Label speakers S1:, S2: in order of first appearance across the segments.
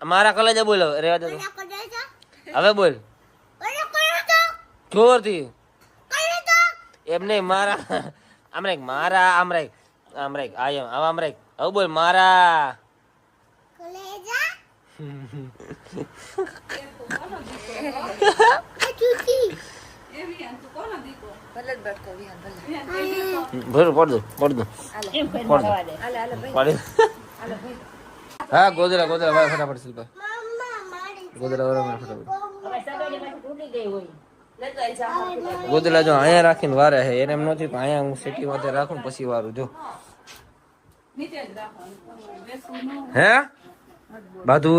S1: મારા કલેજે બોલો રેવા દે હવે બોલ જોરથી એમ નહીં મારા આમ રાખ મારા આમ રાખ આમ રાખ હવે બોલ મારા પડ દો હા ગોદરા ભાઈ ફટાફટ શિલ્પા ગોદરા ફટાફટ ગોદલા જો અહીંયા રાખીને વારે છે એને એમ નથી પણ અહીંયા હું સિટી માં રાખું પછી વારું જો હે બાધુ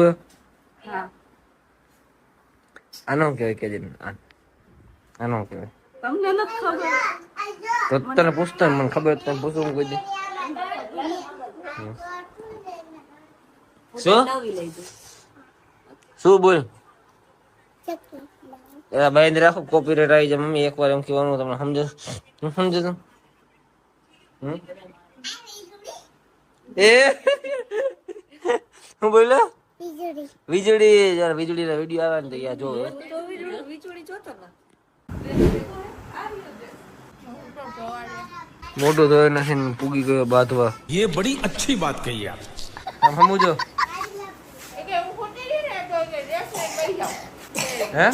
S1: આનો કેવાય કે આનો કેવાય
S2: તમને નથી ખબર
S1: તો તને પૂછતા મને ખબર તને પૂછવું કોઈ દી શું બોલ એલા બાંધી રાખો કોપીરાઈટ આવી જાય મમ્મી એકવાર એમ કહેવાનું તમને સમજો તું એ હું બોલ્યો વીજળી જરા વીજળી ના વિડીયો આવે ને તો યા જો મોટો તો નથી પૂગી ગયો બાંધવા
S3: ये बड़ी अच्छी बात कही आप
S1: સમજો હે